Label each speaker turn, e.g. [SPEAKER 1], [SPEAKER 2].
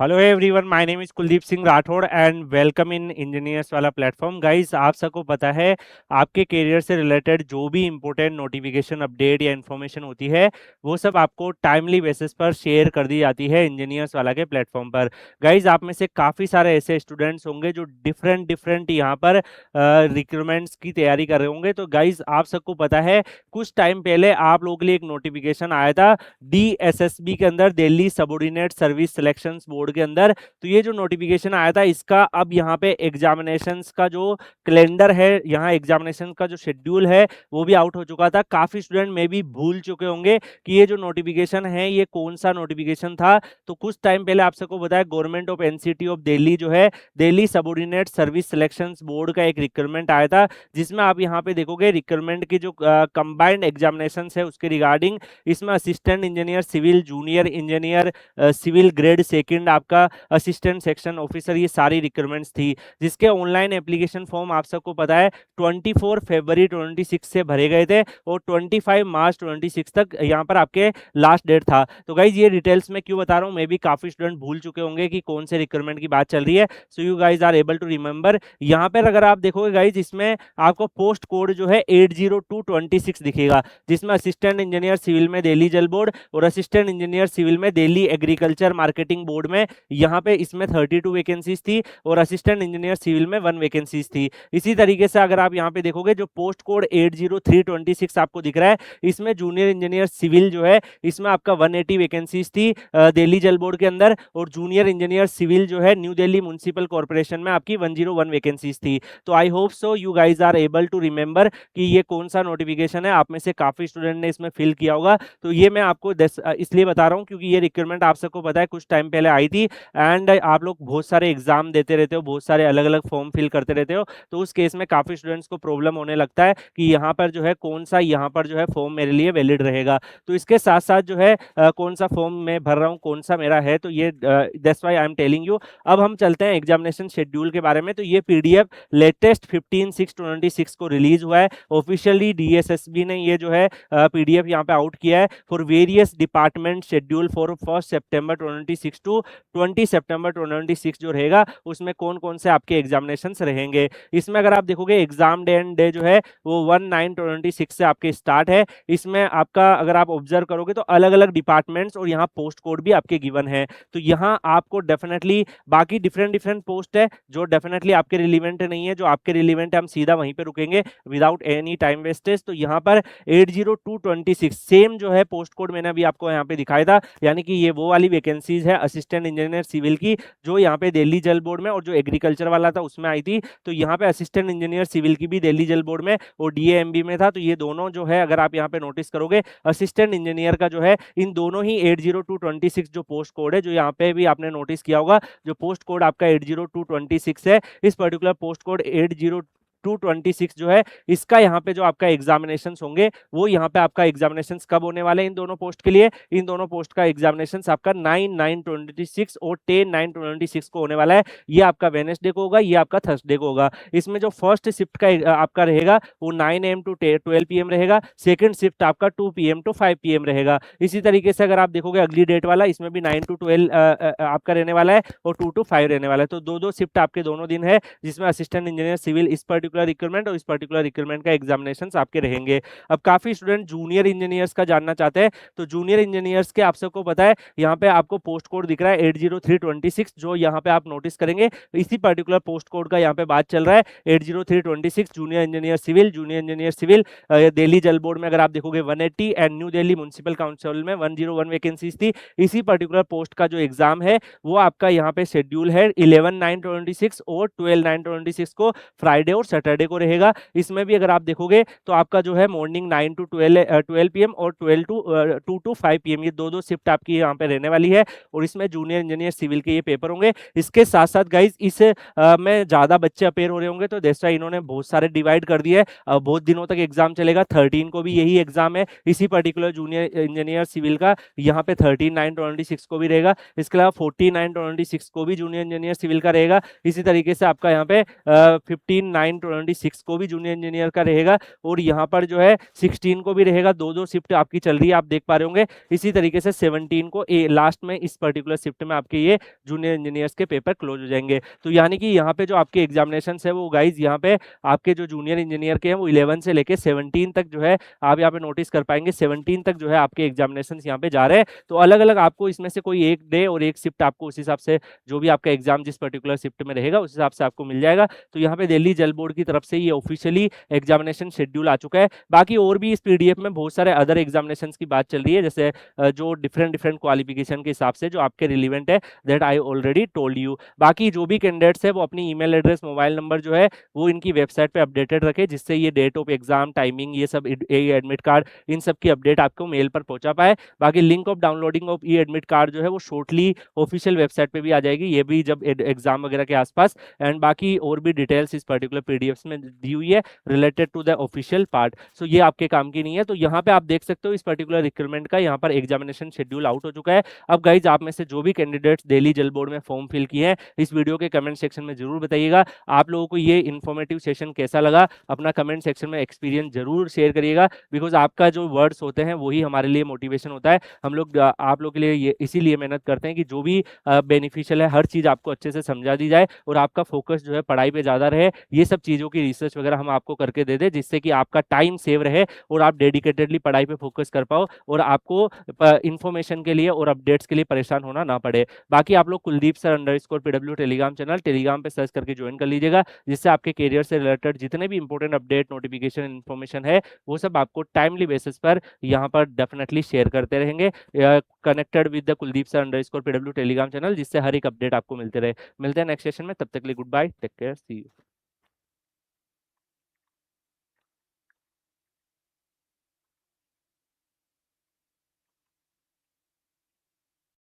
[SPEAKER 1] Hello everyone, my name is Kuldeep Singh Rathore and welcome in engineers वाला platform. Guys, आप सबको पता है आपके करियर से रिलेटेड जो भी इंपॉर्टेंट नोटिफिकेशन अपडेट या इन्फॉर्मेशन होती है वो सब आपको टाइमली बेसिस पर शेयर कर दी जाती है इंजीनियर्स वाला के प्लेटफॉर्म पर। गाइस, आप में से काफ़ी सारे ऐसे स्टूडेंट्स होंगे जो डिफरेंट डिफरेंट यहाँ पर रिक्रूटमेंट्स की तैयारी कर रहे होंगे। तो गाइस, आप सबको पता है कुछ टाइम पहले आप लोगों के लिए एक नोटिफिकेशन आया था डीएसएसबी के अंदर, Delhi subordinate service selections board के अंदर। तो ये जो नोटिफिकेशन आया था इसका अब यहाँ पे एग्जामिनेशंस का जो कैलेंडर है, यहाँ एग्जामिनेशन का जो शेड्यूल है वो भी आउट हो चुका था। काफी स्टूडेंट में भी भूल चुके होंगे कि ये जो नोटिफिकेशन है ये कौन सा नोटिफिकेशन था। तो कुछ टाइम पहले आप सबको बताया government of NCT of Delhi जो है Delhi subordinate service selections board का एक रिक्रूटमेंट आया था, जिसमें आप यहाँ पे देखोगे रिक्रूटमेंट की जो कंबाइंड एग्जामिनेशन है उसके रिगार्डिंग इसमें assistant engineer civil, junior engineer civil grade second, आपका असिस्टेंट सेक्शन ऑफिसर, ये सारी रिक्रूटमेंट्स थी। जिसके ऑनलाइन एप्लीकेशन फॉर्म आप सबको पता है 24 फरवरी 26 से भरे गए थे और 25 मार्च 26 तक यहाँ पर आपके लास्ट डेट था। तो गाइज ये डिटेल्स में क्यों बता रहा हूँ, मे भी काफी स्टूडेंट भूल चुके होंगे कि कौन से रिक्रूटमेंट की बात चल रही है। So you guys are able to remember. यहाँ पर अगर आप देखोगे गाइज इसमें आपको पोस्ट कोड जो है 80226 दिखेगा, जिसमें असिस्टेंट इंजीनियर सिविल में दिल्ली जल बोर्ड और असिस्टेंट इंजीनियर सिविल में दिल्ली एग्रीकल्चर मार्केटिंग बोर्ड में यहाँ पे इसमें 32 वैकेंसीज थी और असिस्टेंट इंजीनियर सिविल में 1 वैकेंसीज थी। इसी तरीके से अगर आप यहाँ पे देखोगे जो पोस्ट कोड 80326 आपको दिख रहा है, इसमें जूनियर इंजीनियर सिविल जो है इसमें आपका 180 वैकेंसीज थी दिल्ली जल बोर्ड के अंदर, और जूनियर इंजीनियर सिविल जो है न्यू दिल्ली म्युनिसिपल कॉर्पोरेशन में आपकी 101 वैकेंसीज थी। तो I hope so you guys are able to remember कि ये कौन सा नोटिफिकेशन है। आप में से काफी स्टूडेंट ने इसमें फिल किया होगा। तो ये मैं आपको इसलिए बता रहा हूँ क्योंकि ये रिक्रूटमेंट आप सबको पता है कुछ टाइम पहले आई थी एंड आप लोग बहुत सारे एग्जाम देते रहते हो, बहुत सारे अलग अलग फॉर्म फिल करते रहते हो। तो उस केस में काफी स्टूडेंट्स को प्रॉब्लम होने लगता है कि यहाँ पर जो है कौन सा यहाँ पर जो है फॉर्म मेरे लिए वैलिड रहेगा। तो इसके साथ साथ जो है कौन सा फॉर्म मैं भर रहा हूँ, कौन सा मेरा है, तो ये that's why I am telling you. अब हम चलते हैं एग्जामिनेशन शेड्यूल के बारे में। तो ये पीडीएफ लेटेस्ट 15/6/26 को रिलीज हुआ है ऑफिशियली। डीएसएसबी ने ये जो है पीडीएफ यहाँ पे आउट किया है for various department schedule for 1 सितंबर 26 टू 20 सितंबर 26 जो रहेगा उसमें कौन कौन से आपके एग्जामिनेशन रहेंगे। इसमें अगर आप देखोगे एग्जाम डे एंड डे जो है वो 1/9/26 से आपके स्टार्ट है। इसमें आपका अगर आप ऑब्जर्व करोगे तो अलग अलग डिपार्टमेंट्स और यहाँ पोस्ट कोड भी आपके गिवन है। तो यहाँ आपको डेफिनेटली बाकी डिफरेंट डिफरेंट पोस्ट है जो डेफिनेटली आपके रिलीवेंट नहीं है, जो आपके रिलीवेंट है हम सीधा वहीं पे रुकेंगे विदाउट एनी टाइम वेस्टेज। तो यहाँ पर 80226 सेम जो है पोस्ट कोड मैंने अभी आपको यहाँ पे दिखाया था, यानी कि ये वो वाली वैकेंसीज है असिस्टेंट इंजीनियर सिविल की जो यहाँ पे दिल्ली जल बोर्ड में और जो एग्रीकल्चर वाला था उसमें आई थी। तो यहाँ पे असिस्टेंट इंजीनियर सिविल की भी दिल्ली जल बोर्ड में और डीएएमबी में था। तो ये दोनों जो है अगर आप यहाँ पे नोटिस करोगे असिस्टेंट इंजीनियर का जो है इन दोनों ही 80226 जो पोस्ट कोड है, जो यहाँ पे भी आपने नोटिस किया होगा जो पोस्ट कोड आपका 80226 है, इस पर्टिकुलर पोस्ट कोड 80226 जो है इसका यहाँ पे जो आपका एग्जामिनेशन होंगे वो यहाँ पे आपका एग्जामिनेशन कब होने वाले हैं इन दोनों पोस्ट के लिए। इन दोनों पोस्ट का एग्जामिनेशन आपका 9/9/26 और 10/9/26 को होने वाला है। ये आपका वेडनेसडे को होगा, ये आपका थर्सडे को होगा। इसमें जो फर्स्ट शिफ्ट का आपका रहेगा वो 9 AM टू 12 PM रहेगा, सेकंड शिफ्ट आपका 2 PM टू 5 PM रहेगा। इसी तरीके से अगर आप देखोगे अगली डेट वाला इसमें भी 9 to 12 आपका रहने वाला है और 2 to 5 रहने वाला है। तो दो दो शिफ्ट आपके दोनों दिन है जिसमें असिस्टेंट इंजीनियर सिविल इस पर्टिकुलर रिक्रूटमेंट और इस पर्टिकुलर रिक्रूटमेंट का एग्जामिनेशन आपके रहेंगे। अब काफी स्टूडेंट जूनियर इंजीनियर्स का जानना चाहते हैं। तो जूनियर इंजीनियर्स के आप सबको पता है यहाँ पे आपको पोस्ट कोड दिख रहा है 80326, जो यहाँ पे आप नोटिस करेंगे इसी पर्टिकुलर पोस्ट कोड का यहाँ पे बात चल रहा है 80326 junior engineer civil. Junior engineer civil Delhi Jal Board में अगर आप देखोगे 180 and New Delhi municipal council में 101 वैकेंसीज थी। इसी पर्टिकुलर पोस्ट का जो एग्जाम है वो आपका यहाँ पे शेड्यूल है 11/9/26 और 12/9/26 को फ्राइडे और सैटरडे को रहेगा। इसमें भी अगर आप देखोगे तो आपका जो है मॉर्निंग 9 to 12 PM और 2 to 5 PM ये दो दो शिफ्ट आपकी यहाँ पे रहने वाली है और इसमें जूनियर इंजीनियर सिविल के ये पेपर होंगे। इसके साथ साथ गाइज इस में ज्यादा बच्चे अपेयर हो रहे होंगे तो जैसा इन्होंने बहुत सारे डिवाइड कर दिए। बहुत दिनों तक एग्जाम चलेगा, 13 को भी यही एग्जाम है इसी पर्टिकुलर जूनियर इंजीनियर सिविल का, यहाँ पे 13/9/26 को भी रहेगा। इसके अलावा 14/9/26 को भी जूनियर इंजीनियर सिविल का रहेगा। इसी तरीके से आपका यहाँ पे 15/9 26 को भी जूनियर इंजीनियर का रहेगा और यहाँ पर जो है 16 को भी रहेगा। दो दो शिफ्ट आपकी चल रही है, आप देख पा रहे होंगे। इसी तरीके से 17 को लास्ट में इस पर्टिकुलर शिफ्ट में आपके ये जूनियर इंजीनियर्स के पेपर क्लोज हो जाएंगे। तो यानी कि यहाँ पे जो आपके एग्जामिनेशन है वो गाइज यहाँ पे आपके जो जूनियर इंजीनियर के हैं वो 11 से लेके 17 तक जो है आप यहाँ पे नोटिस कर पाएंगे 17 तक जो है आपके एग्जामिनेशन यहाँ पे जा रहे हैं। तो अलग अलग आपको इसमें से कोई एक डे और एक शिफ्ट आपको उस हिसाब से जो भी आपका एग्जाम जिस पर्टिकुलर शिफ्ट में रहेगा उस हिसाब से आपको मिल जाएगा। तो यहाँ पे दिल्ली जल बोर्ड की तरफ से ये ऑफिशियली एग्जामिनेशन शेड्यूल आ चुका है। बाकी और भी इस पीडीएफ में बहुत सारे अदर एग्जामिनेशन की बात चल रही है, जैसे जो डिफरेंट डिफरेंट क्वालिफिकेशन के हिसाब से जो आपके रिलीवेंट है, that I already told you. बाकी जो भी कैंडिडेट्स है वो अपनी ईमेल एड्रेस मोबाइल नंबर जो है वो इनकी वेबसाइट पे अपडेटेड रखे, जिससे ये डेट ऑफ एग्जाम टाइमिंग ये सब एडमिट कार्ड इन सब की अपडेट आपको मेल पर पहुंचा पाए। बाकी link of downloading of E admit card जो है वो शॉर्टली ऑफिशियल वेबसाइट पे भी आ जाएगी, ये भी जब एग्जाम वगैरह के आसपास। एंड बाकी और भी डिटेल्स इस पर्टिकुलर पीडीएफ में दी हुई है related to the official part. So ये आपके काम की नहीं है। तो यहाँ पे आप देख सकते हो इस पर्टिकुलर रिक्रूटमेंट का यहाँ पर एग्जामिनेशन शेड्यूल आउट हो चुका है। अब गाइज आप में से जो भी कैंडिडेट्स दिल्ली जल बोर्ड में फॉर्म फिल किए हैं इस वीडियो के कमेंट सेक्शन में जरूर बताइएगा आप लोगों को ये इन्फॉर्मेटिव सेशन कैसा लगा। अपना कमेंट सेक्शन में एक्सपीरियंस जरूर शेयर करिएगा, बिकॉज आपका जो वर्ड्स होते हैं वही हमारे लिए मोटिवेशन होता है। हम लोग आप लोग के लिए ये इसीलिए मेहनत करते हैं कि जो भी बेनिफिशियल है हर चीज आपको अच्छे से समझा दी जाए और आपका फोकस जो है पढ़ाई पे ज्यादा रहे। ये सब चीजों की रिसर्च वगैरह हम आपको करके दे दें, जिससे कि आपका टाइम सेव रहे और आप डेडिकेटेडली पढ़ाई पे फोकस कर पाओ और आपको इन्फॉर्मेशन के लिए और अपडेट्स के लिए परेशान होना ना पड़े। बाकी आप लोग Kuldeep sir underscore PW Telegram channel Telegram पे सर्च करके ज्वाइन कर लीजिएगा, जिससे आपके करियर से रिलेटेड जितने भी इंपॉर्टेंट अपडेट नोटिफिकेशन इन्फॉर्मेशन है वो सब आपको टाइमली बेसिस पर यहाँ पर डेफिनेटली शेयर करते रहेंगे। Connected with the Kuldeep sir underscore PW Telegram channel, जिससे हर एक अपडेट आपको मिलते रहे। मिलते हैं नेक्स्ट सेशन में, तब तक के लिए good bye, take care, see you.